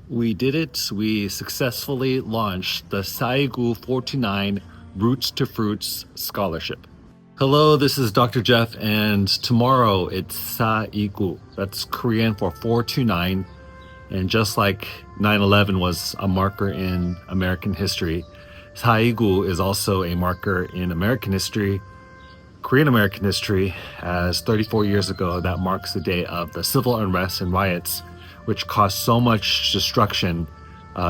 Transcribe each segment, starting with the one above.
We did it. We successfully launched the SAIGU429 Roots to Fruits Scholarship. Hello, this is Dr. Jeff, and tomorrow it's SAIGU. That's Korean for 429. And just like 9/11 was a marker in American history, SAIGU is also a marker in American history, Korean American history, as 34 years ago, that marks the day of the civil unrest and riots, which caused so much destruction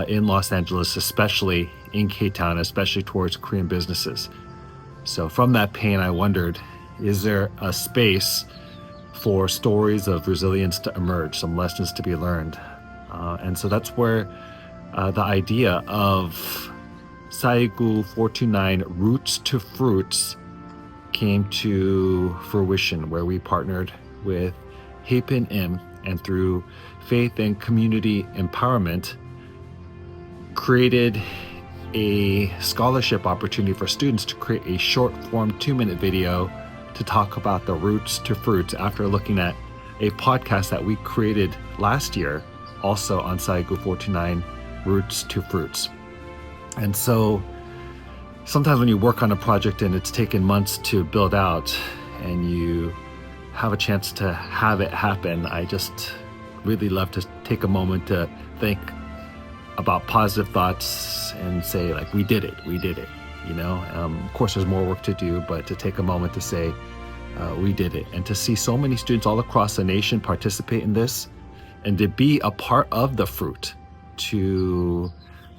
in Los Angeles, especially in K-Town, especially towards Korean businesses. So from that pain, I wondered, is there a space for stories of resilience to emerge, some lessons to be learned? And so that's where the idea of SAIGU429 Roots to Fruits came to fruition, where we partnered with Hapen Im, and through faith and community empowerment, created a scholarship opportunity for students to create a short form 2-minute video to talk about the roots to fruits, after looking at a podcast that we created last year, also on SAIGU429 Roots to Fruits. And so sometimes when you work on a project and it's taken months to build out and you have a chance to have it happen, I just really love to take a moment to think about positive thoughts and say, like, we did it, you know? Of course, there's more work to do, but to take a moment to say, we did it. And to see so many students all across the nation participate in this, and to be a part of the fruit, to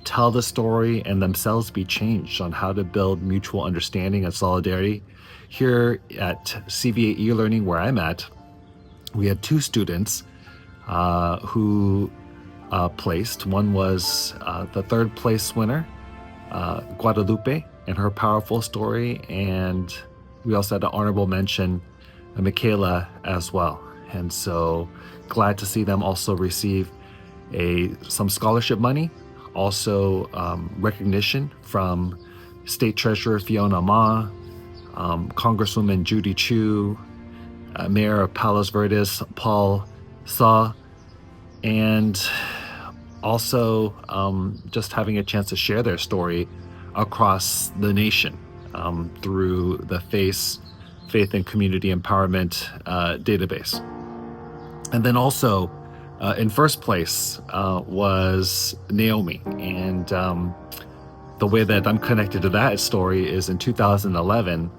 tell the story and themselves be changed on how to build mutual understanding and solidarity. Here at CVA e-learning, where I'm at, we had 2 students who placed. One was the 3rd place winner, Guadalupe, and her powerful story. And we also had an honorable mention, Michaela, as well. And so glad to see them also receive some scholarship money, also recognition from State Treasurer Fiona Ma, Congresswoman Judy Chu, Mayor of Palos Verdes Paul Saw, and also just having a chance to share their story across the nation through the Faith and Community Empowerment database. And then also in 1st place was Naomi. And the way that I'm connected to that story is in 2011,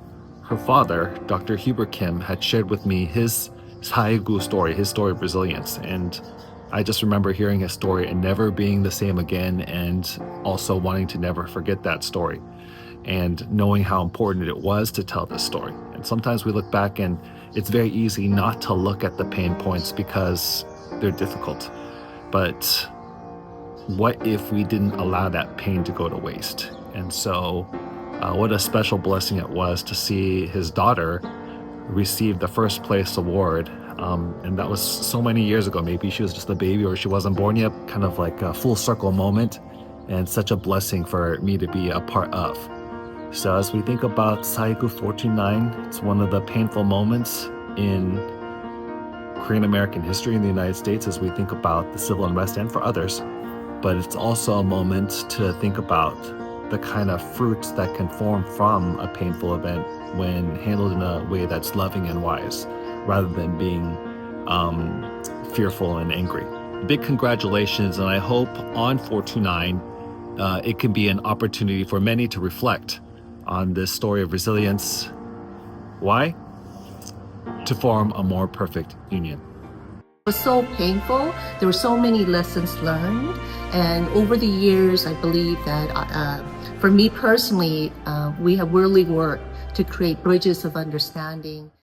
her father, Dr. Hubert Kim, had shared with me his SAIGU story, his story of resilience. And I just remember hearing his story and never being the same again, and also wanting to never forget that story, and knowing how important it was to tell this story. And sometimes we look back and it's very easy not to look at the pain points because they're difficult. But what if we didn't allow that pain to go to waste? And so what a special blessing it was to see his daughter receive the 1st place award. And that was so many years ago. Maybe she was just a baby or she wasn't born yet, kind of like a full circle moment, and such a blessing for me to be a part of. So as we think about SAIGU429, it's one of the painful moments in Korean American history in the United States as we think about the civil unrest, and for others. But it's also a moment to think about the kind of fruits that can form from a painful event when handled in a way that's loving and wise, rather than being fearful and angry. Big congratulations, and I hope on 429 it can be an opportunity for many to reflect on this story of resilience. Why? To form a more perfect union. It was so painful. There were so many lessons learned, and over the years, I believe that for me personally, we have really worked to create bridges of understanding.